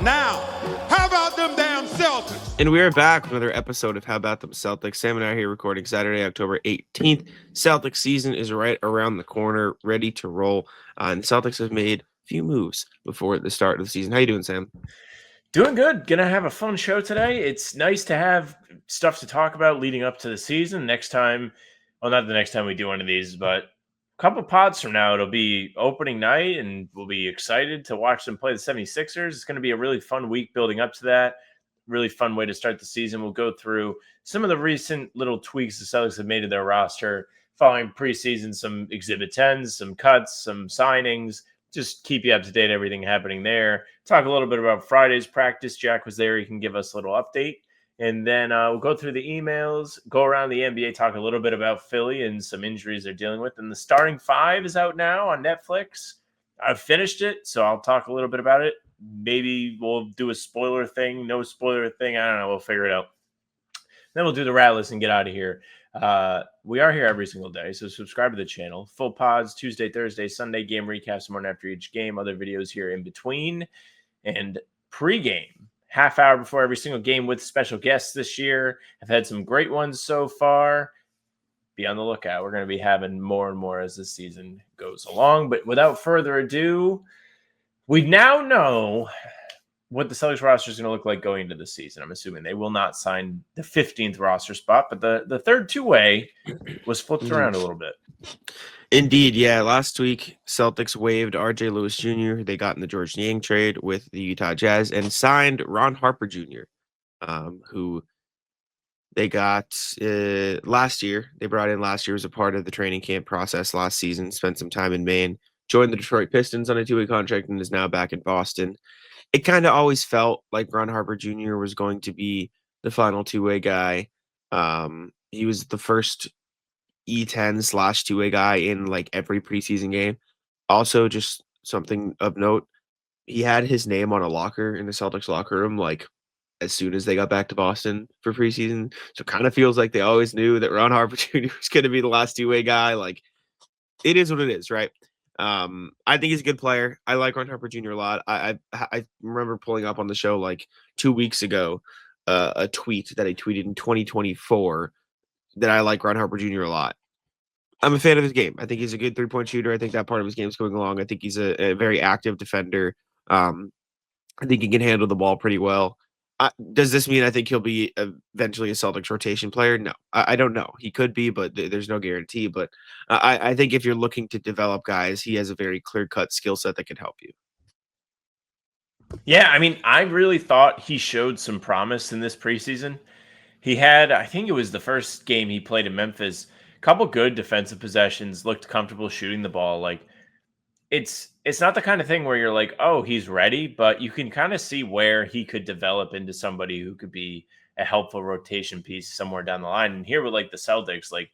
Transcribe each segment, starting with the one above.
Now, how about them damn Celtics? And we are back with another episode of How About Them Celtics. Sam and I are here recording Saturday, October 18th. Celtics season is right around the corner, ready to roll. And the Celtics have made a few moves before the start of the season. How you doing, Sam? Doing good. Gonna have a fun show today. It's nice to have stuff to talk about leading up to the season. Next time, well, not the next time we do one of these, but a couple pods from now, it'll be opening night, and we'll be excited to watch them play the 76ers. It's going to be a really fun week building up to that. Really fun way to start the season. We'll go through some of the recent little tweaks the Celtics have made to their roster following preseason, some Exhibit 10s, some cuts, some signings, just keep you up to date, everything happening there. Talk a little bit about Friday's practice. Jack was there. He can give us a little update. And then we'll go through the emails, go around the NBA, talk a little bit about Philly and some injuries they're dealing with. And the starting five is out now on Netflix. I've finished it, so I'll talk a little bit about it. Maybe we'll do a spoiler thing, no spoiler thing. I don't know. We'll figure it out. Then we'll do the rat list and get out of here. We are here every single day, so subscribe to the channel. Full pods Tuesday, Thursday, Sunday, game recaps morning after each game, other videos here in between, and pregame half hour before every single game with special guests this year. I've had some great ones so far. Be on the lookout. We're going to be having more and more as the season goes along. But without further ado, we now know what the Celtics roster is going to look like going into the season. I'm assuming they will not sign the 15th roster spot, but the third two-way was flipped around a little bit. Indeed, yeah. Last week, Celtics waived R.J. Lewis Jr., who they got in the George Niang trade with the Utah Jazz, and signed Ron Harper Jr., who they got last year. They brought in last year as a part of the training camp process last season, spent some time in Maine, joined the Detroit Pistons on a two-way contract, and is now back in Boston. It kind of always felt like Ron Harper Jr. was going to be the final two-way guy. He was the first E10 / two-way guy in like every preseason game. Also, just something of note, he had his name on a locker in the Celtics locker room like as soon as they got back to Boston for preseason. So it kind of feels like they always knew that Ron Harper Jr. was going to be the last two-way guy. Like, it is what it is, right? I think he's a good player. I like Ron Harper Jr. a lot. I remember pulling up on the show like 2 weeks ago a tweet that I tweeted in 2024 that I like Ron Harper Jr. a lot. I'm a fan of his game. I think he's a good three-point shooter. I think that part of his game is going along. I think he's a very active defender. I think he can handle the ball pretty well. Does this mean I think he'll be eventually a Celtics rotation player? No, I don't know. He could be, but there's no guarantee. But I think if you're looking to develop guys, he has a very clear-cut skill set that can help you. Yeah, I mean, I really thought he showed some promise in this preseason. He had, I think it was the first game he played in Memphis, a couple good defensive possessions, looked comfortable shooting the ball. Like, it's not the kind of thing where you're like, oh, he's ready, but you can kind of see where he could develop into somebody who could be a helpful rotation piece somewhere down the line. And here with like the Celtics, like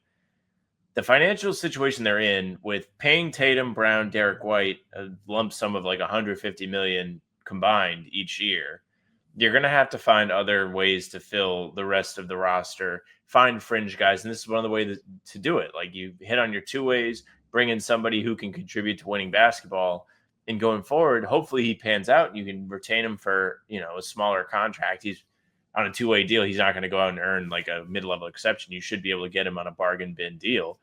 the financial situation they're in with paying Tatum, Brown, Derek White a lump sum of like 150 million combined each year, you're going to have to find other ways to fill the rest of the roster, find fringe guys. And this is one of the ways to do it. Like, you hit on your two ways, bring in somebody who can contribute to winning basketball, and going forward, hopefully he pans out and you can retain him for, a smaller contract. He's on a two-way deal. He's not going to go out and earn like a mid-level exception. You should be able to get him on a bargain bin deal.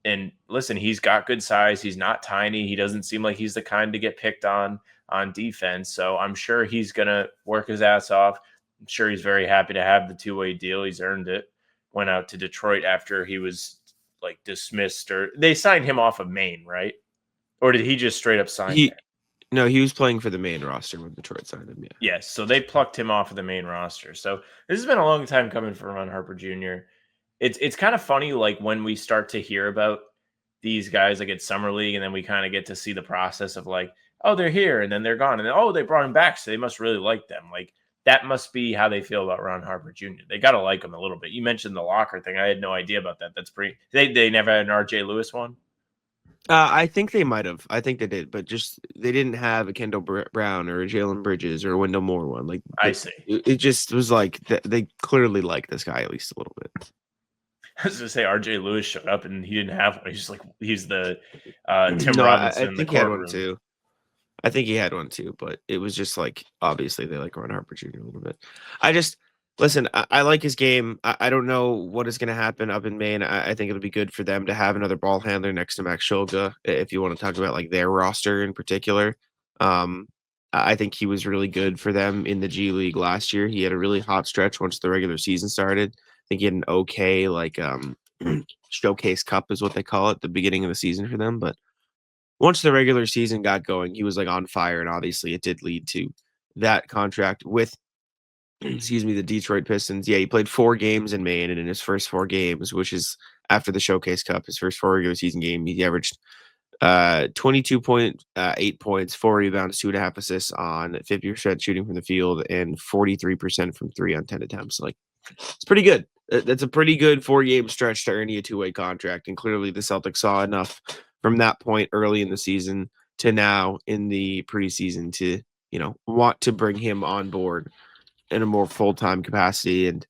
And listen, he's got good size. He's not tiny. He doesn't seem like he's the kind to get picked on defense. So I'm sure he's going to work his ass off. I'm sure he's very happy to have the two-way deal. He's earned it. Went out to Detroit after he was like dismissed, or they signed him off of Maine, right? Or did he just straight up sign there? No, he was playing for the Maine roster when Detroit signed him. Yeah. Yes. So they plucked him off of the Maine roster. So this has been a long time coming for Ron Harper Jr. It's kind of funny, like when we start to hear about these guys like at Summer League, and then we kind of get to see the process of like, oh, they're here and then they're gone. And then, oh, they brought him back, so they must really like them. Like, that must be how they feel about Ron Harper Jr. They got to like him a little bit. You mentioned the locker thing. I had no idea about that. That's pretty. They never had an R.J. Lewis one? I think they might have. I think they did, but just they didn't have a Kendall Brown or a Jalen Bridges or a Wendell Moore one. Like, I see. It just was like they clearly like this guy at least a little bit. I was going to say R.J. Lewis showed up and he didn't have one. He's just like, he's the Tim No, Robinson I in the think he had one courtroom. too. I think he had one too, but it was just like obviously they like Ron Harper Jr. a little bit. I just listen. I like his game. I don't know what is going to happen up in Maine. I think it'll be good for them to have another ball handler next to Max Shulga. If you want to talk about like their roster in particular, um, I think he was really good for them in the G League last year. He had a really hot stretch once the regular season started. I think he had an okay like showcase cup is what they call it, the beginning of the season for them, but once the regular season got going, he was like on fire, and obviously it did lead to that contract with excuse me, the Detroit Pistons. Yeah, he played 4 games in Maine, and in his first 4 games, which is after the Showcase Cup, his first 4 regular season game, he averaged 22.8 points, 4 rebounds, 2.5 assists on 50% shooting from the field and 43% from 3 on 10 attempts. Like, it's pretty good. That's a pretty good 4-game stretch to earn you a 2-way contract, and clearly the Celtics saw enough from that point early in the season to now in the preseason to, want to bring him on board in a more full-time capacity. And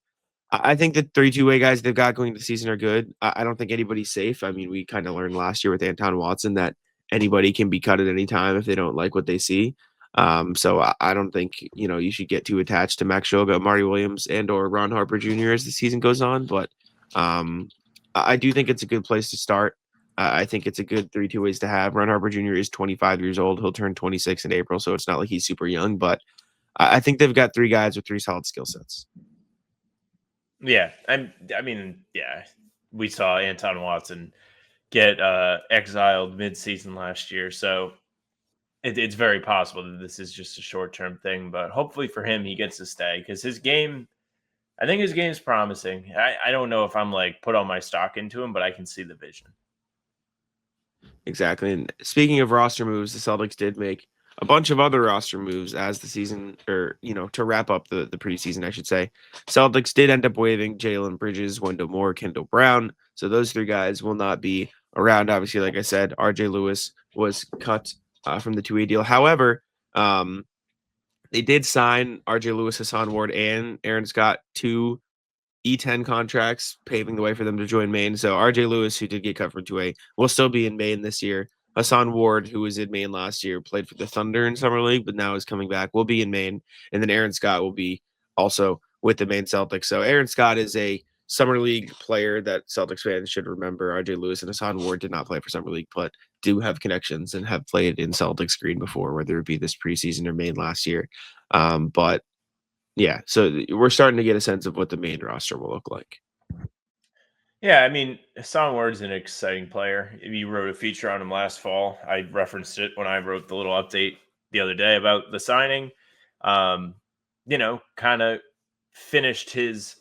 I think the 3 two-way guys they've got going into the season are good. I don't think anybody's safe. I mean, we kind of learned last year with Anton Watson that anybody can be cut at any time if they don't like what they see. So I don't think you should get too attached to Max Shoga, Marty Williams, and or Ron Harper Jr. as the season goes on. But I do think it's a good place to start. I think it's a good 3 two-ways to have. Ron Harper Jr. is 25 years old. He'll turn 26 in April, so it's not like he's super young. But I think they've got 3 guys with 3 solid skill sets. Yeah, I mean, yeah, we saw Anton Watson get exiled mid-season last year, so it's very possible that this is just a short-term thing. But hopefully for him, he gets to stay because I think his game's promising. I don't know if I'm like put all my stock into him, but I can see the vision. Exactly. And speaking of roster moves, the Celtics did make a bunch of other roster moves as the season, or to wrap up the preseason, I should say. Celtics did end up waiving Jalen Bridges, Wendell Moore, Kendall Brown. So those 3 guys will not be around. Obviously, like I said, RJ Lewis was cut from the 2-way deal. However, they did sign RJ Lewis, Hassan Ward, and Aaron Scott to E10 contracts, paving the way for them to join Maine. So RJ Lewis, who did get cut from 2A, will still be in Maine this year. Hassan Ward, who was in Maine last year, played for the Thunder in Summer League, but now is coming back, will be in Maine. And then Aaron Scott will be also with the Maine Celtics. So Aaron Scott is a Summer League player that Celtics fans should remember. RJ Lewis and Hassan Ward did not play for Summer League, but do have connections and have played in Celtics green before, whether it be this preseason or Maine last year. But yeah, so we're starting to get a sense of what the main roster will look like. Yeah, I mean, Hassan Ward's an exciting player. You wrote a feature on him last fall. I referenced it when I wrote the little update the other day about the signing. Kind of finished his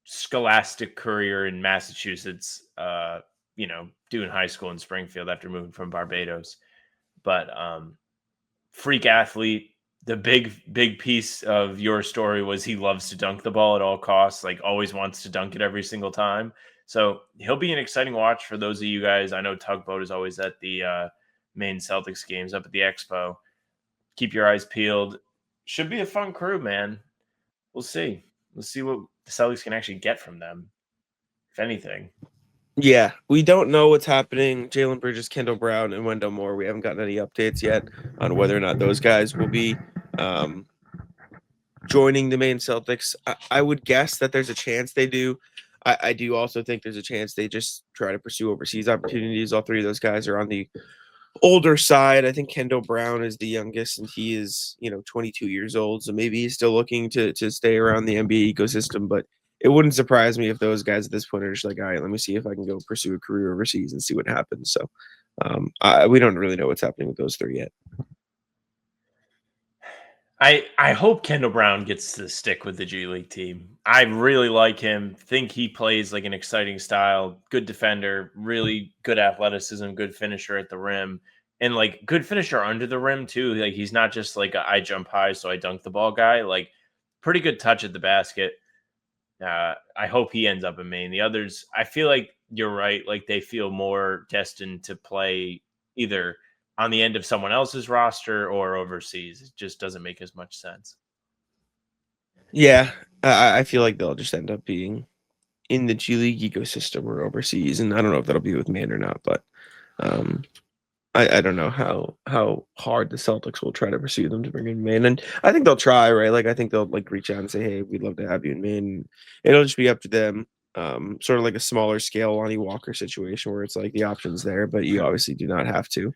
scholastic career in Massachusetts, doing high school in Springfield after moving from Barbados. But freak athlete. The big piece of your story was he loves to dunk the ball at all costs, like always wants to dunk it every single time. So he'll be an exciting watch for those of you guys. I know Tugboat is always at the Maine Celtics games up at the Expo. Keep your eyes peeled. Should be a fun crew, man. We'll see. We'll see what the Celtics can actually get from them, if anything. Yeah, we don't know what's happening. Jalen Bridges, Kendall Brown, and Wendell Moore. We haven't gotten any updates yet on whether or not those guys will be joining the Maine Celtics. I would guess that there's a chance they do. I do also think there's a chance they just try to pursue overseas opportunities. All 3 of those guys are on the older side. I think Kendall Brown is the youngest, and he is 22 years old. So maybe he's still looking to stay around the NBA ecosystem, but it wouldn't surprise me if those guys at this point are just like, all right, let me see if I can go pursue a career overseas and see what happens. So we don't really know what's happening with those 3 yet. I hope Kendall Brown gets to stick with the G League team. I really like him. Think he plays like an exciting style, good defender, really good athleticism, good finisher at the rim, and like good finisher under the rim too. Like he's not just like I jump high so I dunk the ball guy. Like pretty good touch at the basket. I hope he ends up in Maine. The others, I feel like you're right. Like they feel more destined to play either on the end of someone else's roster or overseas. It just doesn't make as much sense. Yeah, I feel like they'll just end up being in the G League ecosystem or overseas, and I don't know if that'll be with Maine or not, but I don't know how hard the Celtics will try to pursue them to bring in Maine, and I think they'll try, right? Like, I think they'll, like, reach out and say, "Hey, we'd love to have you in Maine." It'll just be up to them, sort of like a smaller scale Lonnie Walker situation where it's like the option's there, but you obviously do not have to,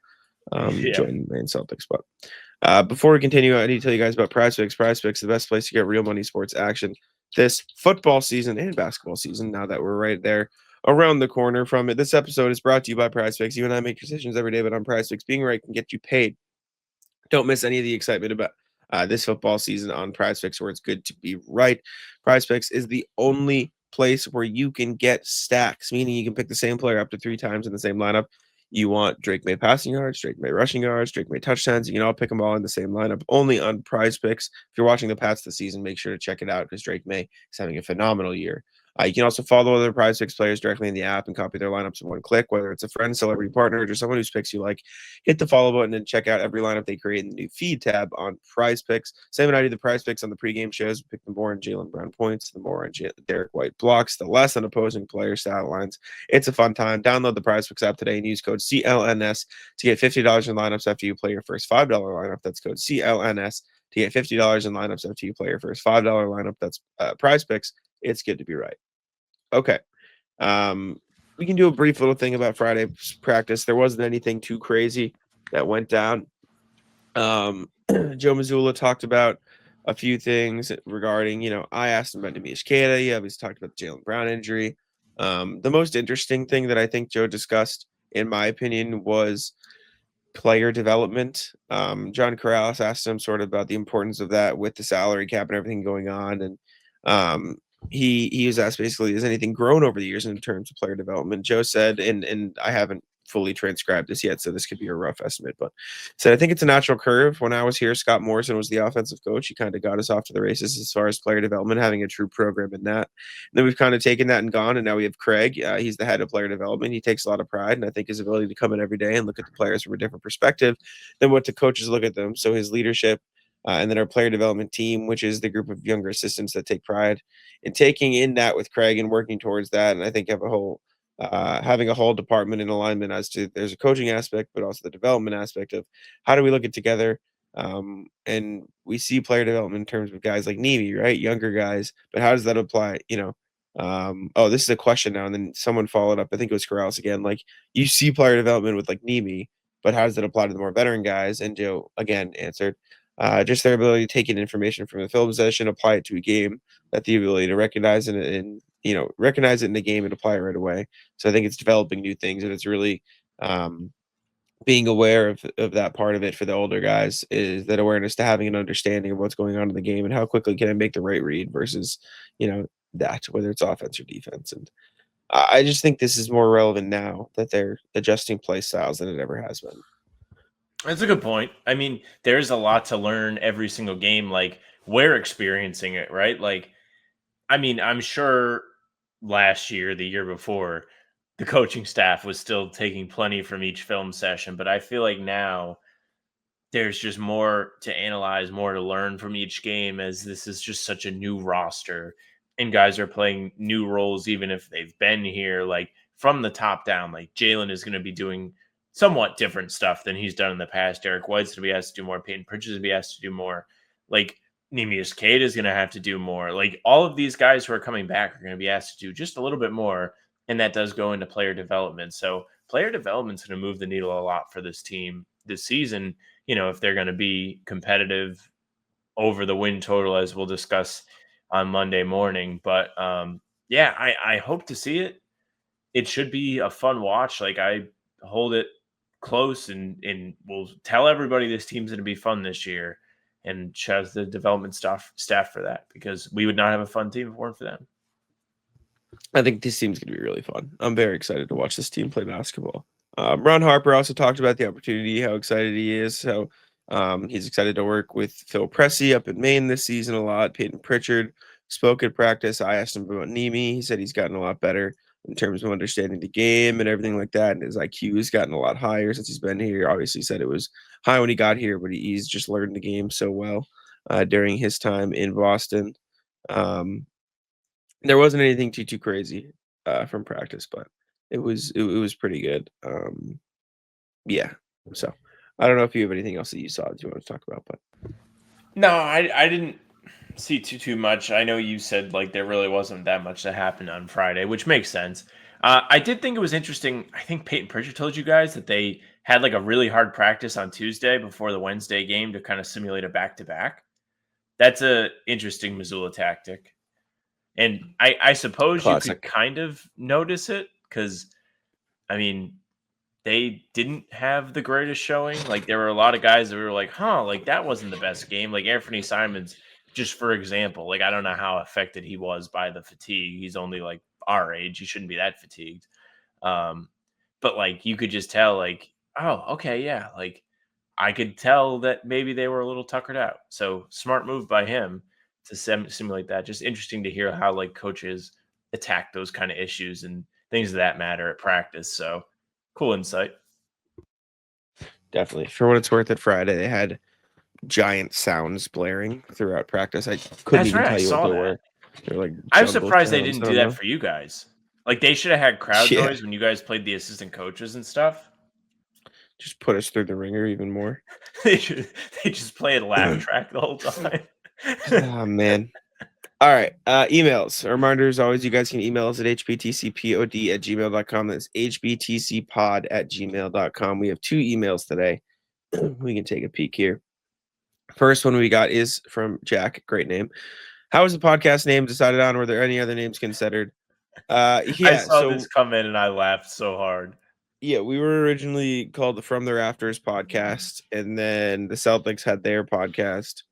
Yeah. join the Maine Celtics. But, before we continue, I need to tell you guys about PrizePicks. PrizePicks, the best place to get real money sports action this football season and basketball season, now that we're right there around the corner from it. This episode is brought to you by PrizePicks. You and I make decisions every day, but on PrizePicks, being right can get you paid. Don't miss any of the excitement about this football season on PrizePicks, where it's good to be right. PrizePicks is the only place where you can get stacks, meaning you can pick the same player up to 3 times in the same lineup. You want Drake May passing yards, Drake May rushing yards, Drake May touchdowns. You can all pick them all in the same lineup, only on PrizePicks. If you're watching the Pats this season, make sure to check it out because Drake May is having a phenomenal year. You can also follow other PrizePicks players directly in the app and copy their lineups in one click, whether it's a friend, celebrity partner, or just someone whose picks you like. Hit the follow button and check out every lineup they create in the new feed tab on PrizePicks. Same when I do the PrizePicks on the pregame shows. We pick the more on Jaylen Brown points, the more on Derek White blocks, the less on opposing player stat lines. It's a fun time. Download the PrizePicks app today and use code CLNS to get $50 in lineups after you play your first $5 lineup. That's code CLNS to get $50 in lineups after you play your first $5 lineup. That's PrizePicks. It's good to be right. Okay. We can do a brief little thing about Friday's practice. There wasn't anything too crazy that went down. Joe Mazzulla talked about a few things regarding, I asked him about Neemias Queta. Yeah, he's talked about the Jaylen Brown injury. The most interesting thing that I think Joe discussed, in my opinion, was player development. John Corrales asked him sort of about the importance of that with the salary cap and everything going on. And he was asked basically, has anything grown over the years in terms of player development? Joe said, and I haven't fully transcribed this yet, so this could be a rough estimate, but said, I think it's a natural curve. When I was here, Scott Morrison was the offensive coach. He kind of got us off to the races as far as player development, having a true program in that. And then we've kind of taken that and gone, and now we have Craig. He's the head of player development. He takes a lot of pride, and I think his ability to come in every day and look at the players from a different perspective than what the coaches look at them. So his leadership, and then our player development team, which is the group of younger assistants that take pride in taking in that with Craig and working towards that. And I think having a whole department in alignment as to there's a coaching aspect, but also the development aspect of how do we look at together. And we see player development in terms of guys like Nemi, right? Younger guys, but how does that apply? Oh, this is a question now. And then someone followed up. I think it was Corrales again. Like, you see player development with like Nemi, but how does that apply to the more veteran guys? And Joe again answered, just their ability to take in information from the film possession, apply it to a game, that the ability to recognize it and recognize it in the game and apply it right away. So I think it's developing new things, and it's really being aware of that part of it for the older guys, is that awareness to having an understanding of what's going on in the game and how quickly can I make the right read versus that, whether it's offense or defense. And I just think this is more relevant now that they're adjusting play styles than it ever has been. That's a good point. I mean, there's a lot to learn every single game. Like, we're experiencing it, right? Like, I mean, I'm sure last year, the year before, the coaching staff was still taking plenty from each film session, but I feel like now there's just more to analyze, more to learn from each game, as this is just such a new roster and guys are playing new roles even if they've been here. Like, from the top down, like, Jaylen is going to be doing somewhat different stuff than he's done in the past. Derek White's going to be asked to do more. Peyton Pritchard's going to be asked to do more. Like, Neemias Queta is going to have to do more. Like, all of these guys who are coming back are going to be asked to do just a little bit more, and that does go into player development. So player development's going to move the needle a lot for this team this season, if they're going to be competitive over the win total, as we'll discuss on Monday morning. But yeah, I hope to see it. It should be a fun watch. Like, I hold it close and we'll tell everybody this team's going to be fun this year, and shout out to the development staff for that, because we would not have a fun team if it weren't for them. I think this team's going to be really fun. I'm very excited to watch this team play basketball. Ron Harper also talked about the opportunity, how excited he is, how he's excited to work with Phil Pressey up in Maine this season a lot. Peyton Pritchard spoke at practice. I asked him about Nemi. He said he's gotten a lot better in terms of understanding the game and everything like that. And his IQ has gotten a lot higher since he's been here. Obviously, he said it was high when he got here, but he's just learned the game so well during his time in Boston. There wasn't anything too crazy from practice, but it was pretty good. Yeah, So I don't know if you have anything else that you saw that you want to talk about, but No, I didn't see too much. I know you said like there really wasn't that much that happened on Friday, which makes sense. I did think it was interesting. I think Peyton Pritchard told you guys that they had like a really hard practice on Tuesday before the Wednesday game to kind of simulate a back to back. That's a interesting Missoula tactic, and I suppose you could classic. kind of notice it because I mean they didn't have the greatest showing. Like there were a lot of guys that were like, huh, like that wasn't the best game. Like Anthony Simons, just for example, like I don't know how affected he was by the fatigue. He's only like our age. He shouldn't be that fatigued. Um, but like you could just tell, like, oh, okay, yeah, like I could tell that maybe they were a little tuckered out. So smart move by him to simulate that. Just interesting to hear how like coaches attack those kind of issues and things of that matter at practice. So cool insight. Definitely. For what it's worth, at Friday they had giant sounds blaring throughout practice. I couldn't That's even right. I tell you what saw they that. were. They're like I'm jungle surprised they sounds. didn't I do don't that know. for you guys. Like they should have had crowd Yeah, noise when you guys played the assistant coaches and stuff. just put us through the ringer even more. they should they just play a laugh track the whole time. Oh man. All right. Emails. A reminder as always, you guys can email us at hbtcpod@gmail.com. That's hbtcpod@gmail.com. We have 2 emails today. We can take a peek here. First one we got is from Jack. Great name. How was the podcast name decided on? Were there any other names considered? I Yeah. saw this So come in and I laughed so hard. yeah, we were originally called the From the Rafters podcast, and then the Celtics had their podcast,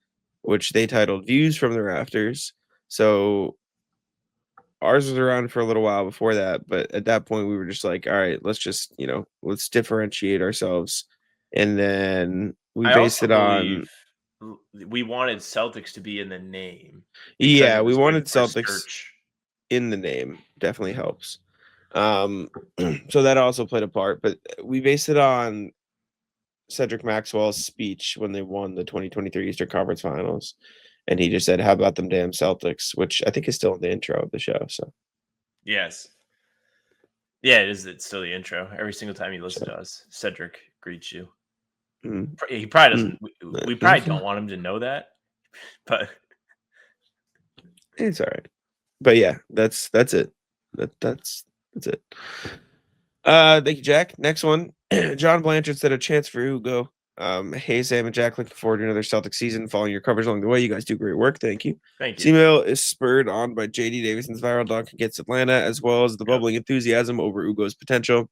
which they titled Views from the Rafters. So ours was around for a little while before that, but at that point we were just like, all right, let's just, let's differentiate ourselves. And then we I based also it on, believe we wanted Celtics to be in the name because yeah, it we was good wanted for Celtics search. in the name. Definitely helps. Um, so that also played a part, but we based it on Cedric Maxwell's speech when they won the 2023 Eastern Conference Finals. And he just said, "How about them damn Celtics?" Which I think is still in the intro of the show. So, Yes. Yeah, it is. It's still the intro. Every single time you listen so to us, Cedric greets you. mm, He probably mm, doesn't. We probably don't want him to know that, but it's all right. But yeah, that's it. That's it. Thank you, Jack. Next one. John Blanchard said a chance for Hugo. Hey Sam and Jack, looking forward to another Celtic season. Following your coverage along the way, you guys do great work. Thank you. thank This you. email is spurred on by JD Davidson's viral dunk against Atlanta, as well as the Yep. bubbling enthusiasm over Ugo's potential.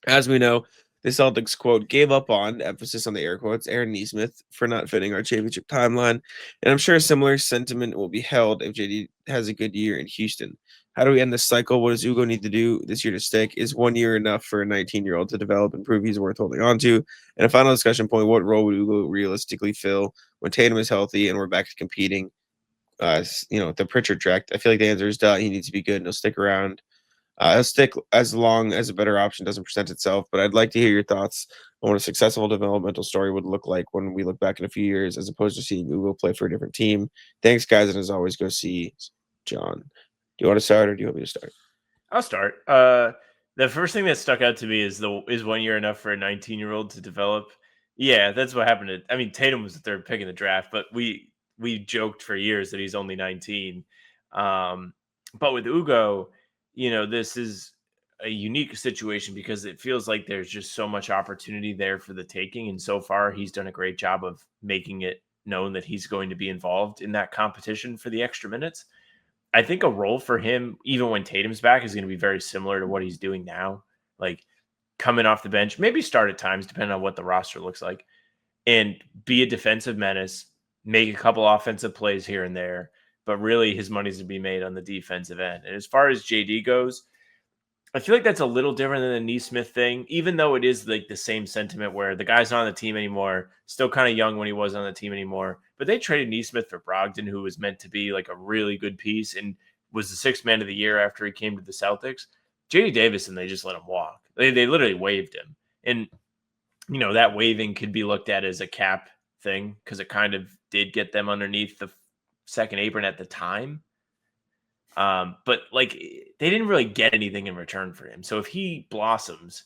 As we know, the Celtics, quote, gave up on, emphasis on the air quotes, Aaron Nesmith for not fitting our championship timeline. And I'm sure a similar sentiment will be held if JD has a good year in Houston. How do we end this cycle? What does Ugo need to do this year to stick? Is 1 year enough for a 19-year-old to develop and prove he's worth holding on to? And a final discussion point, what role would Ugo realistically fill when Tatum is healthy and we're back to competing? The Pritchard track. I feel like the answer is duh. He needs to be good and he'll stick around. He'll stick as long as a better option doesn't present itself. But I'd like to hear your thoughts on what a successful developmental story would look like when we look back in a few years, as opposed to seeing Ugo play for a different team. Thanks, guys, and as always, go see John. Do you want to start, or do you want me to start? I'll start. The first thing that stuck out to me is 1 year enough for a 19-year-old to develop. Yeah, that's what happened. I mean, Tatum was the third pick in the draft, but we joked for years that he's only 19. But with Ugo, this is a unique situation because it feels like there's just so much opportunity there for the taking, and so far he's done a great job of making it known that he's going to be involved in that competition for the extra minutes. I think a role for him, even when Tatum's back, is going to be very similar to what he's doing now. Like coming off the bench, maybe start at times, depending on what the roster looks like, and be a defensive menace, make a couple offensive plays here and there. But really, his money's to be made on the defensive end. And as far as JD goes, I feel like that's a little different than the Neesmith thing, even though it is like the same sentiment where the guy's not on the team anymore, still kind of young when he wasn't on the team anymore. But they traded Neesmith for Brogdon, who was meant to be like a really good piece and was the sixth man of the year after he came to the Celtics. JD Davison, they just let him walk. They literally waived him. And, that waiving could be looked at as a cap thing because it kind of did get them underneath the second apron at the time. But like they didn't really get anything in return for him. So if he blossoms,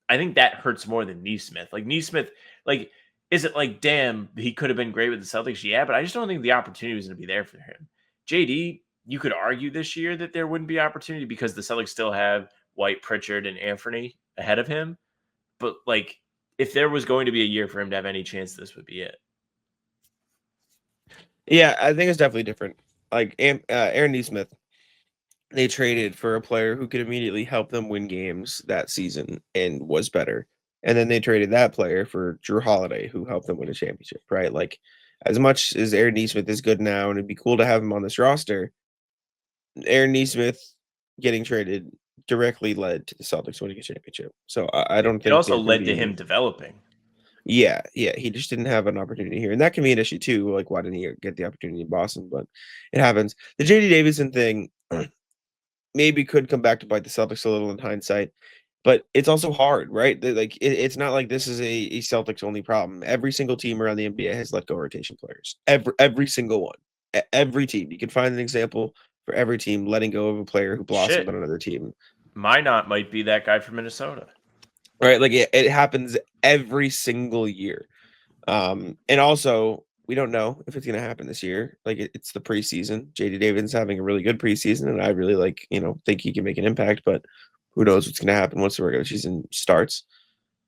I think that hurts more than Neesmith. Like Neesmith, like, is it like, damn, he could have been great with the Celtics? Yeah, but I just don't think the opportunity was going to be there for him. JD, you could argue this year that there wouldn't be opportunity because the Celtics still have White, Pritchard, and Anthony ahead of him. But like, if there was going to be a year for him to have any chance, this would be it. Yeah, I think it's definitely different. Like Aaron Neesmith, they traded for a player who could immediately help them win games that season and was better. And then they traded that player for Drew Holiday, who helped them win a championship, right? Like, as much as Aaron Neesmith is good now, and it'd be cool to have him on this roster, Aaron Neesmith getting traded directly led to the Celtics winning a championship. So I don't think it also there can led to be- him developing. Yeah, he just didn't have an opportunity here, and that can be an issue too. Like, why didn't he get the opportunity in Boston? But it happens. The JD Davison thing maybe could come back to bite the Celtics a little in hindsight, but it's also hard, right? It's not like this is a Celtics only problem. Every single team around the NBA has let go rotation players. Every single one. Every team. You can find an example for every team letting go of a player who blossomed on another team. Minot might be that guy from Minnesota. Right, like it happens every single year. And also, we don't know if it's going to happen this year. Like, it's the preseason. JD Davison's having a really good preseason, and I really think he can make an impact, but who knows what's going to happen once the regular season starts.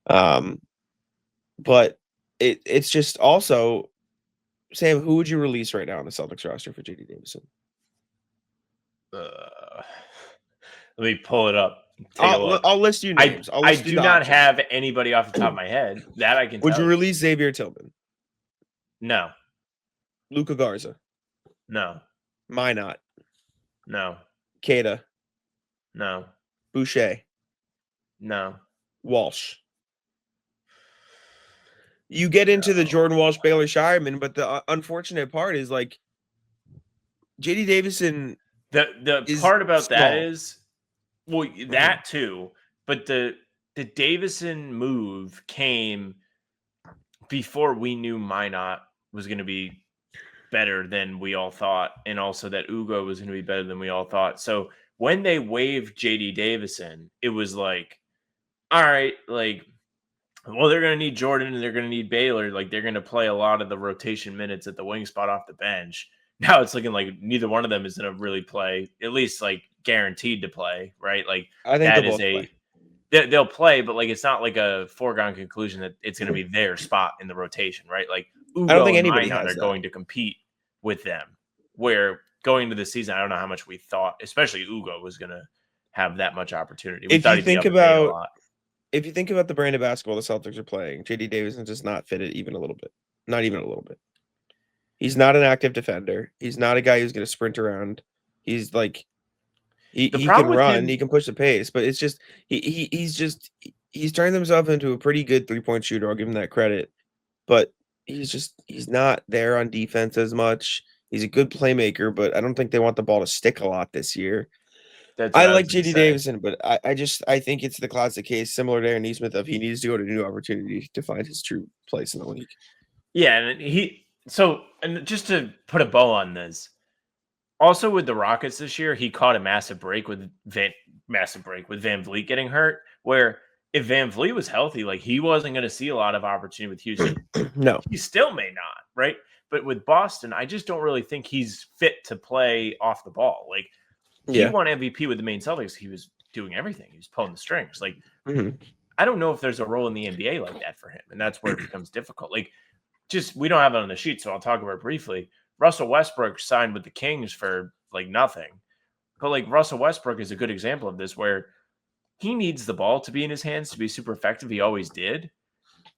But it's just also, Sam, who would you release right now on the Celtics roster for JD Davison? Let me pull it up. I'll list you names. I do not have anybody off the top of my head. That I can Would tell you release Xavier Tillman? No. Luka Garza? No. Minot? No. Keita? No. Boucher? No. Walsh? You get into the Jordan Walsh, Baylor Shireman, but the unfortunate part is, like, JD Davison. The part about that is, well, that too, but the Davison move came before we knew Minot was going to be better than we all thought, and also that Ugo was going to be better than we all thought. So when they waived JD Davison, it was like, all right, like, well, they're going to need Jordan and they're going to need Baylor. Like, they're going to play a lot of the rotation minutes at the wing spot off the bench. Now it's looking like neither one of them is going to really play, at least like guaranteed to play, right? Like, I think that is they'll play, but like, it's not like a foregone conclusion that it's going to be their spot in the rotation, right? Like, Ugo I don't think anybody and Minot are going to compete with them. Where going into the season, I don't know how much we thought, especially Ugo, was going to have that much opportunity. We thought he'd be up in Maine a lot. If you think about the brand of basketball the Celtics are playing, JD Davison does not fit it even a little bit. Not even a little bit. He's not an active defender. He's not a guy who's going to sprint around. He's like, he can run, he can push the pace, but it's just he's turned himself into a pretty good 3-point shooter. I'll give him that credit, but he's not there on defense as much. He's a good playmaker, but I don't think they want the ball to stick a lot this year. I like JD Davison, but I think it's the classic case, similar to Aaron Neesmith, of he needs to go to a new opportunity to find his true place in the league. Yeah, and just to put a bow on this, also with the Rockets this year, he caught a massive break with Van Vliet getting hurt, where if Van Vliet was healthy, like, he wasn't going to see a lot of opportunity with Houston. No. He still may not, right? But with Boston, I just don't really think he's fit to play off the ball. Like, he won MVP with the Maine Celtics. He was doing everything. He was pulling the strings. Like, I don't know if there's a role in the NBA like that for him, and that's where it becomes difficult. Like, just, we don't have it on the sheet, so I'll talk about it briefly. Russell Westbrook signed with the Kings for like nothing, but like, Russell Westbrook is a good example of this, where he needs the ball to be in his hands to be super effective. He always did.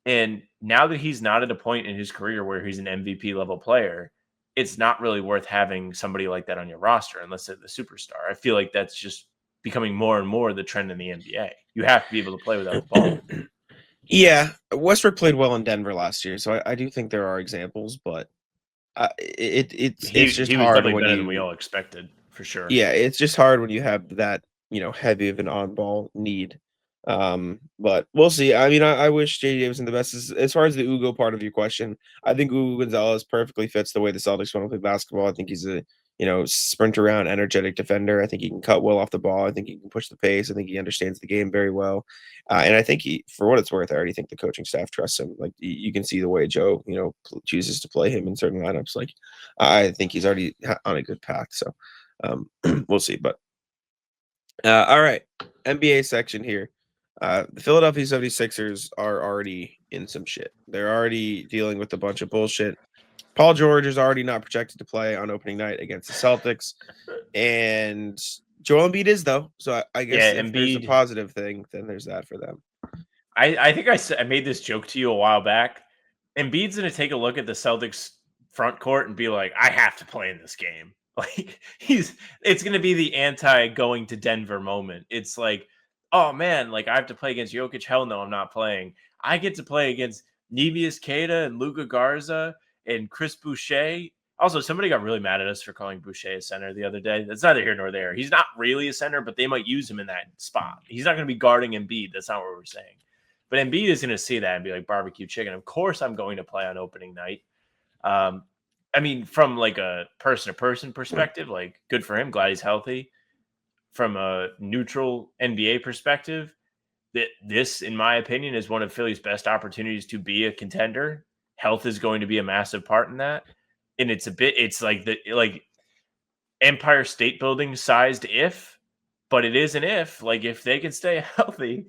And now that he's not at a point in his career where he's an MVP level player, it's not really worth having somebody like that on your roster unless they're the superstar. I feel like that's just becoming more and more the trend in the NBA. You have to be able to play without the ball. Yeah, Westbrook played well in Denver last year, so I do think there are examples, but it's just hard when better than we all expected, for sure. Yeah, it's just hard when you have that, heavy of an on-ball need. But we'll see. I mean, I wish JD Davison the best. As far as the Ugo part of your question, I think Ugo Gonzalez perfectly fits the way the Celtics want to play basketball. I think he's a sprint around, energetic defender. I think he can cut well off the ball. I think he can push the pace. I think he understands the game very well. And I think for what it's worth, I already think the coaching staff trusts him. Like you can see the way Joe, chooses to play him in certain lineups. Like I think he's already on a good path. So we'll see. But all right, NBA section here. The Philadelphia 76ers are already in some shit. They're already dealing with a bunch of bullshit. Paul George is already not projected to play on opening night against the Celtics. And Joel Embiid is, though. So I guess if there's a positive thing, then there's that for them. I think I made this joke to you a while back. Embiid's going to take a look at the Celtics front court and be like, I have to play in this game. Like it's going to be the anti going to Denver moment. It's like, oh man, like I have to play against Jokic. Hell no, I'm not playing. I get to play against Neemias Queta and Luka Garza and Chris Boucher. Also, somebody got really mad at us for calling Boucher a center the other day. That's neither here nor there. He's not really a center, but they might use him in that spot. He's not going to be guarding Embiid. That's not what we're saying. But Embiid is going to see that and be like barbecue chicken. Of course, I'm going to play on opening night. I mean, from like a person-to-person perspective, like good for him. Glad he's healthy. From a neutral NBA perspective, this, in my opinion, is one of Philly's best opportunities to be a contender. Health is going to be a massive part in that. And it's like Empire State Building sized if, but it is an if. Like if they can stay healthy,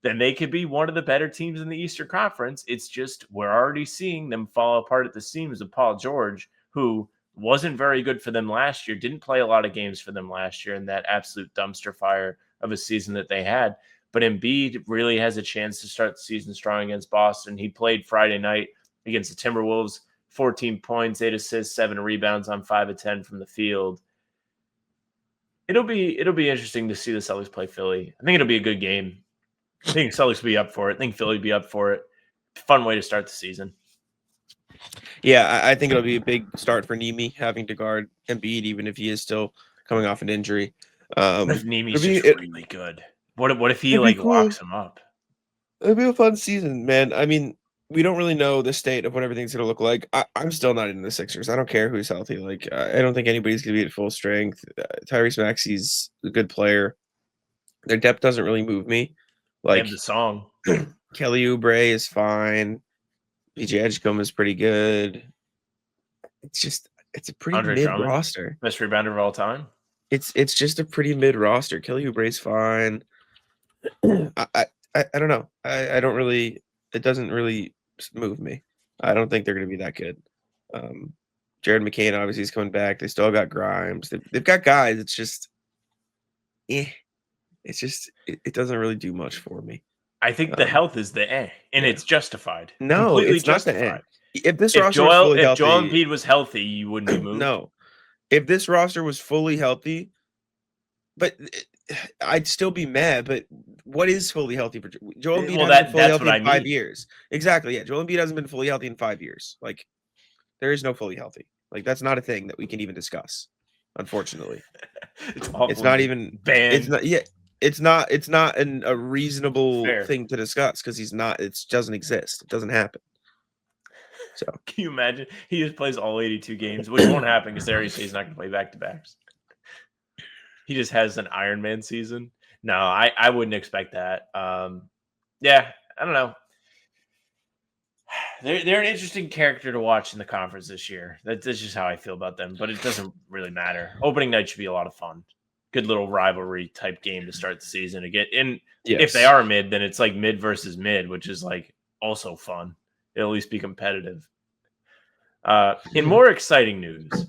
then they could be one of the better teams in the Eastern Conference. It's just we're already seeing them fall apart at the seams with Paul George, who wasn't very good for them last year, didn't play a lot of games for them last year in that absolute dumpster fire of a season that they had. But Embiid really has a chance to start the season strong against Boston. He played Friday night against the Timberwolves, 14 points, 8 assists, 7 rebounds on 5 of 10 from the field. It'll be interesting to see the Celtics play Philly. I think it'll be a good game. I think Celtics will be up for it. I think Philly will be up for it. Fun way to start the season. Yeah, I think it'll be a big start for Nemi having to guard Embiid, even if he is still coming off an injury. What if Nemi's just really good? What if he locks him up? It'll be a fun season, man. I mean, we don't really know the state of what everything's going to look like. I'm still not into the Sixers. I don't care who's healthy. Like, I don't think anybody's going to be at full strength. Tyrese Maxey's a good player. Their depth doesn't really move me. Like, they have the song. Kelly Oubre is fine. PJ Edgecombe is pretty good. It's a pretty Andre mid Drummond, roster. Best rebounder of all time. It's just a pretty mid roster. Kelly Oubre's fine. I don't know. I don't really. It doesn't really move me. I don't think they're going to be that good. Jared McCain obviously is coming back. They still got Grimes. They've got guys. It's just, it doesn't really do much for me. I think the health is the and it's justified. No, completely it's justified. Not the if this roster was fully healthy, Joel Embiid was healthy, you wouldn't be moved. No, if this roster was fully healthy, but I'd still be mad. But what is fully healthy for Joel Embiid? Hasn't been fully healthy in 5 years. Exactly. Yeah, Joel Embiid hasn't been fully healthy in 5 years. Like, there is no fully healthy. Like, that's not a thing that we can even discuss. Unfortunately, it's not even banned. It's not. Yeah. It's not a reasonable thing to discuss because he's not. It doesn't exist. It doesn't happen. So can you imagine? He just plays all 82 games, which won't happen because there he's not going to play back-to-backs. He just has an Iron Man season. No, I wouldn't expect that. Yeah, I don't know. They're an interesting character to watch in the conference this year. That's just how I feel about them. But it doesn't really matter. Opening night should be a lot of fun. Good little rivalry type game to start the season again. And if they are mid, then it's like mid versus mid, which is like also fun. It'll at least be competitive. In more exciting news,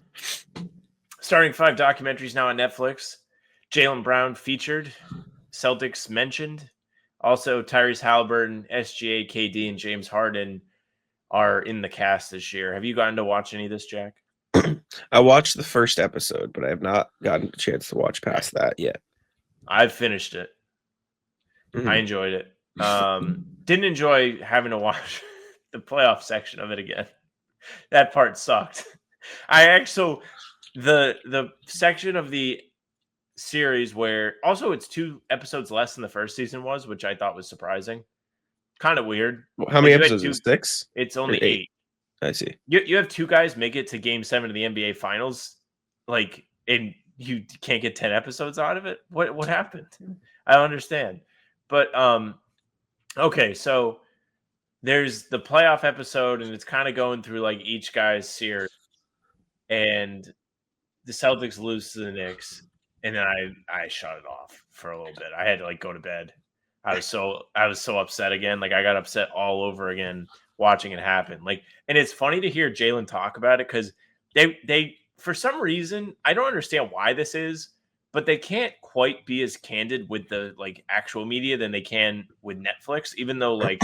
starting 5 documentaries now on Netflix. Jaylen Brown featured, Celtics mentioned. Also, Tyrese Halliburton, SGA, KD, and James Harden are in the cast this year. Have you gotten to watch any of this, Jack? I watched the first episode, but I have not gotten a chance to watch past that yet. I've finished it. Mm-hmm. I enjoyed it. Didn't enjoy having to watch the playoff section of it again. That part sucked. The section of the series where also it's 2 episodes less than the first season was, which I thought was surprising. Kind of weird. How many episodes? 6? It's only 8. I see. You have 2 guys make it to Game 7 of the NBA Finals. like, and you can't get 10 episodes out of it. What happened? I don't understand. But okay, so there's the playoff episode, and it's kind of going through like each guy's series, and the Celtics lose to the Knicks, and then I shut it off for a little bit. I had to like go to bed. I was so upset again. Like I got upset all over again watching it happen. Like, and it's funny to hear Jalen talk about it because they for some reason I don't understand why this is, but they can't quite be as candid with the like actual media than they can with Netflix. Even though like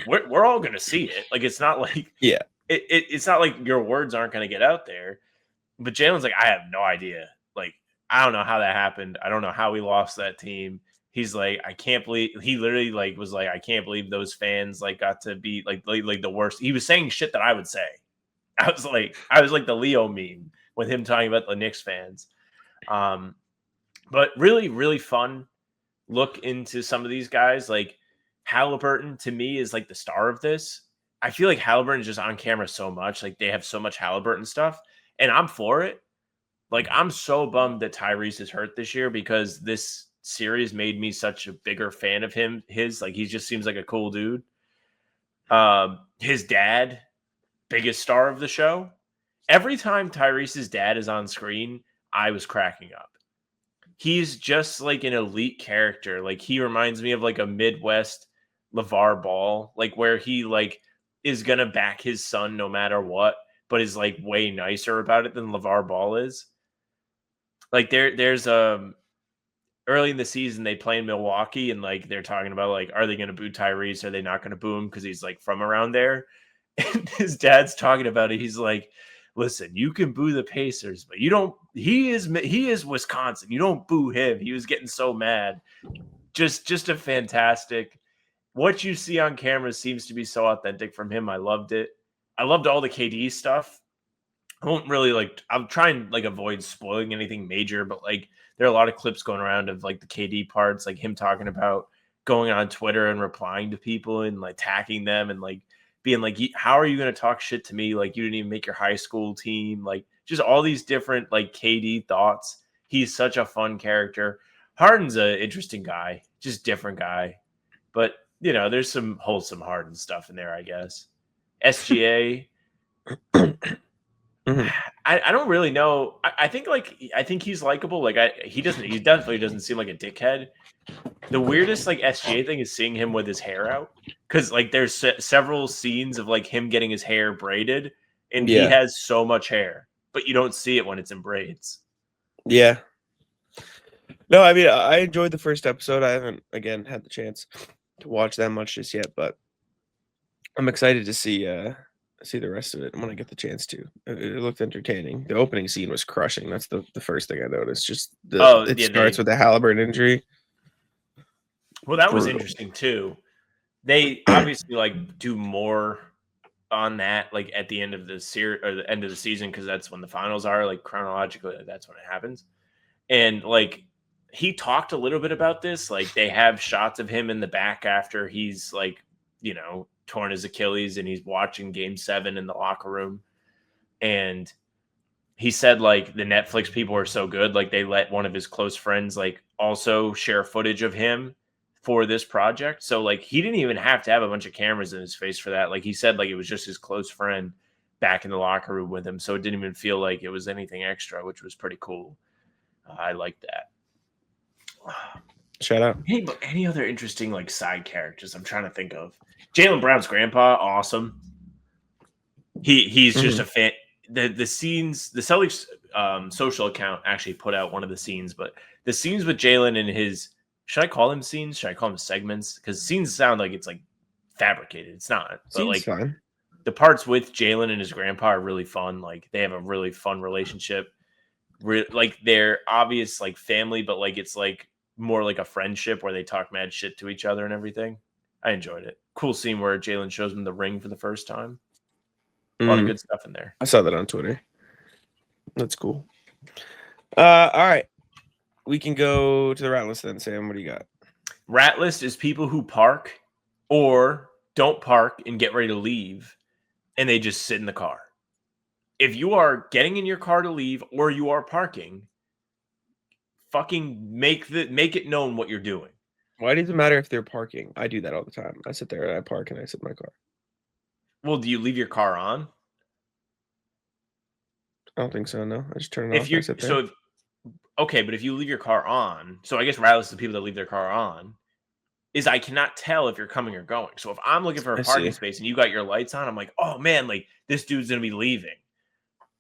we're all gonna see it. Like it's not like it's not like your words aren't gonna get out there. But Jalen's like, I have no idea. Like, I don't know how that happened. I don't know how we lost that team. He's like, I can't believe he literally like was like, I can't believe those fans like got to be like the worst. He was saying shit that I would say. I was like the Leo meme with him talking about the Knicks fans. But really, really fun look into some of these guys. Like Halliburton to me is like the star of this. I feel like Halliburton is just on camera so much. Like they have so much Halliburton stuff. And I'm for it. Like, I'm so bummed that Tyrese is hurt this year because this series made me such a bigger fan of him. Like, he just seems like a cool dude. His dad, biggest star of the show. Every time Tyrese's dad is on screen, I was cracking up. He's just like an elite character. Like, he reminds me of like a Midwest LeVar Ball, like where he like is going to back his son no matter what, but is like way nicer about it than LeVar Ball is. Like there's early in the season they play in Milwaukee and like they're talking about like, are they going to boo Tyrese? Are they not going to boo him because he's like from around there? And his dad's talking about it. He's like, listen, you can boo the Pacers, but you don't. He is Wisconsin. You don't boo him. He was getting so mad. Just a fantastic. What you see on camera seems to be so authentic from him. I loved it. I loved all the KD stuff. I won't really like. I'm trying like avoid spoiling anything major, but like there are a lot of clips going around of like the KD parts, like him talking about going on Twitter and replying to people and like attacking them and like being like, how are you going to talk shit to me? Like you didn't even make your high school team. Like just all these different like KD thoughts. He's such a fun character. Harden's an interesting guy, just different guy, but you know, there's some wholesome Harden stuff in there, I guess. SGA. I don't really know. I think he's likable. Like he definitely doesn't seem like a dickhead. The weirdest like SGA thing is seeing him with his hair out because like there's several scenes of like him getting his hair braided and he has so much hair, but you don't see it when it's in braids. Yeah. No, I mean I enjoyed the first episode. I haven't again had the chance to watch that much just yet, but I'm excited to see the rest of it when I get the chance to. It looked entertaining. The opening scene was crushing. That's the first thing I noticed. Just it starts with the Halliburton injury. Well, that was interesting too. They obviously like do more on that like at the end of the series or the end of the season because that's when the finals are. Like chronologically, that's when it happens. And like he talked a little bit about this. Like they have shots of him in the back after he's like, you know, torn his Achilles and he's watching Game 7 in the locker room. And he said like the Netflix people are so good. Like they let one of his close friends like also share footage of him for this project. So like he didn't even have to have a bunch of cameras in his face for that. Like he said like it was just his close friend back in the locker room with him. So it didn't even feel like it was anything extra, which was pretty cool. I like that. Shout out. Any other interesting like side characters I'm trying to think of? Jaylen Brown's grandpa, awesome. He's just a fan. The scenes, the Celtics social account actually put out one of the scenes, but the scenes with Jalen and his, should I call them scenes? Should I call them segments? Because scenes sound like it's like fabricated. It's not. But Seems like fine. The parts with Jalen and his grandpa are really fun. Like they have a really fun relationship. Like they're obvious like family, but like it's like more like a friendship where they talk mad shit to each other and everything. I enjoyed it. Cool scene where Jalen shows him the ring for the first time. A lot of good stuff in there. I saw that on Twitter. That's cool. All right. We can go to the rat list then, Sam. What do you got? Rat list is people who park or don't park and get ready to leave, and they just sit in the car. if you are getting in your car to leave or you are parking, fucking make it known what you're doing. Why does it matter if they're parking? I do that all the time. I sit there and I park and I sit in my car. Well, do you leave your car on? I don't think so. No, I just turn it If off. you're I sit there. okay, but if you leave your car on, so I guess regardless of the people that leave their car on, is I cannot tell if you're coming or going. So if I'm looking for a I parking see. space and you got your lights on, I'm like, oh man, like this dude's gonna be leaving.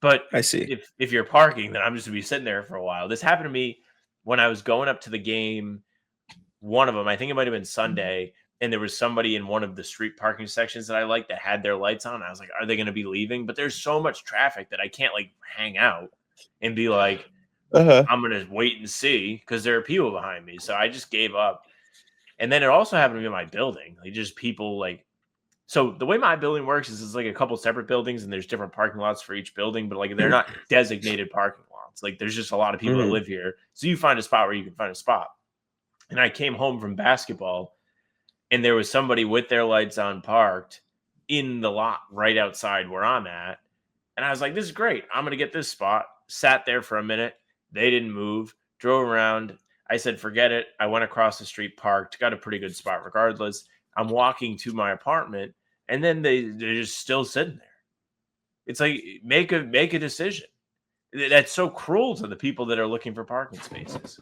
But I see. if you're parking, then I'm just gonna be sitting there for a while. This happened to me when I was going up to the game. One of them, I think it might have been Sunday, and there was somebody in one of the street parking sections that I liked that had their lights on. I was like, are they going to be leaving? But there's so much traffic that I can't like hang out and be like, I'm going to wait and see because there are people behind me. So I just gave up. And then it also happened to be in my building. Like just people like, so the way my building works is it's like a couple separate buildings and there's different parking lots for each building, but like they're not designated parking lots. Like there's just a lot of people that live here. So you find a spot where you can find a spot. And I came home from basketball and there was somebody with their lights on parked in the lot right outside where I'm at. And I was like, this is great. I'm going to get this spot. Sat there for a minute. They didn't move. Drove around. I said, forget it. I went across the street, parked, got a pretty good spot regardless. I'm walking to my apartment and then they're just still sitting there. It's like, make a decision. That's so cruel to the people that are looking for parking spaces.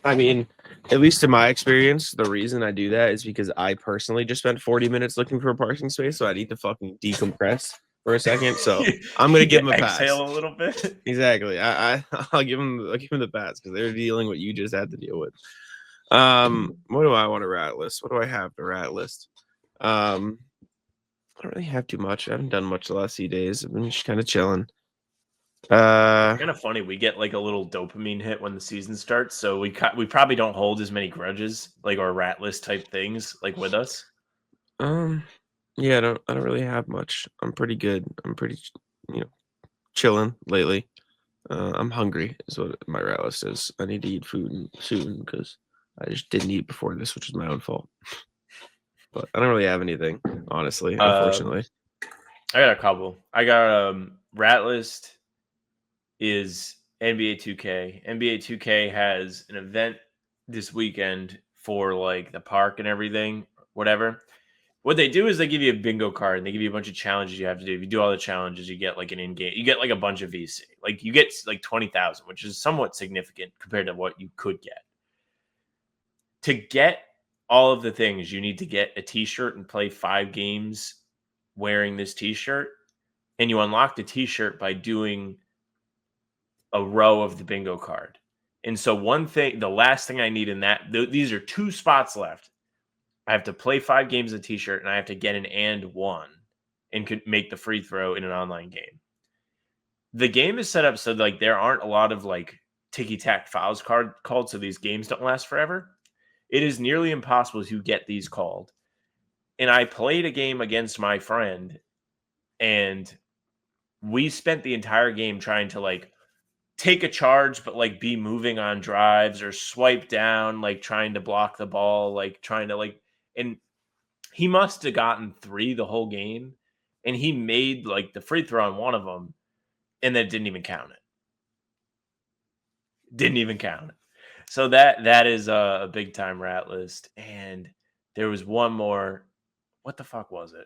I mean, at least in my experience, the reason I do that is because I personally just spent 40 minutes looking for a parking space, so I need to fucking decompress for a second. So I'm gonna give them a pass. Exhale a little bit. Exactly. I'll give them the pass because they're dealing what you just had to deal with. What do I want to rat list? What do I have to rat list? I don't really have too much. I haven't done much the last few days. I've been just kind of chilling. It's kind of funny. We get like a little dopamine hit when the season starts, so we probably don't hold as many grudges, like or rat list type things, like with us. Yeah, I don't really have much. I'm pretty good. I'm pretty, chilling lately. I'm hungry is what my rat list is. I need to eat food soon because I just didn't eat before this, which is my own fault. But I don't really have anything, honestly, unfortunately. I got a couple. I got rat list is NBA 2K. NBA 2K has an event this weekend for like the park and everything, whatever. What they do is they give you a bingo card and they give you a bunch of challenges you have to do. If you do all the challenges, you get like an in-game, you get like a bunch of VC. Like you get like 20,000, which is somewhat significant compared to what you could get. To get all of the things, you need to get a t-shirt and play 5 games wearing this t-shirt. And you unlock the t-shirt by doing a row of the bingo card. And so the last thing I need in that, these are 2 spots left. I have to play 5 games of t-shirt and I have to get an and 1 and could make the free throw in an online game. The game is set up so like there aren't a lot of like ticky-tack fouls called, so these games don't last forever. It is nearly impossible to get these called. And I played a game against my friend and we spent the entire game trying to like take a charge, but like be moving on drives or swipe down, like trying to block the ball, like trying to like, and he must have gotten 3 the whole game. And he made like the free throw on one of them and then didn't even count it. Didn't even count it. So that is a big time rat list. And there was one more. What the fuck was it?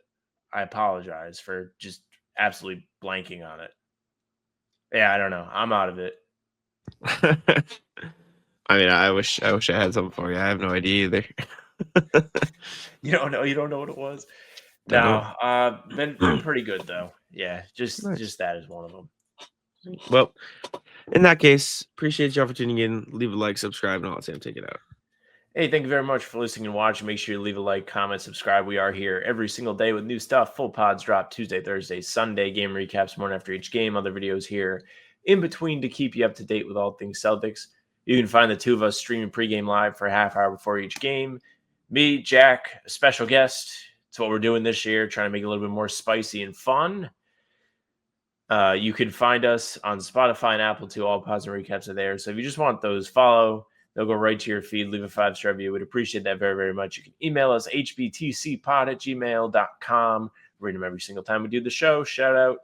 I apologize for just absolutely blanking on it. Yeah, I don't know. I'm out of it. I mean, I wish I had something for you. I have no idea either. You don't know. You don't know what it was. Don't No, been pretty good though. Yeah, just that is one of them. Well, in that case, appreciate y'all for tuning in. Leave a like, subscribe, and I'll Sam take it out. Hey, thank you very much for listening and watching. Make sure you leave a like, comment, subscribe. We are here every single day with new stuff. Full pods drop Tuesday, Thursday, Sunday. Game recaps morning after each game. Other videos here in between to keep you up to date with all things Celtics. You can find the 2 of us streaming pregame live for a half hour before each game. Me, Jack, a special guest. It's what we're doing this year, trying to make it a little bit more spicy and fun. You can find us on Spotify and Apple too. All pods and recaps are there. So if you just want those, follow. They'll go right to your feed. Leave a 5-star review. We'd appreciate that very, very much. You can email us, hbtcpod@gmail.com. Read them every single time we do the show. Shout out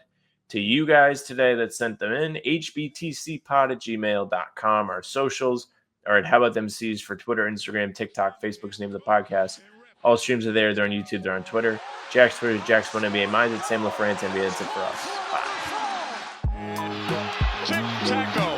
to you guys today that sent them in. hbtcpod@gmail.com. Our socials are at How About Them C's for Twitter, Instagram, TikTok, Facebook's name of the podcast. All streams are there. They're on YouTube. They're on Twitter. Jack's Twitter is Jack's1 NBA Minded. Sam LaFrance NBA. That's it for us. Bye. Tic-tac-toe.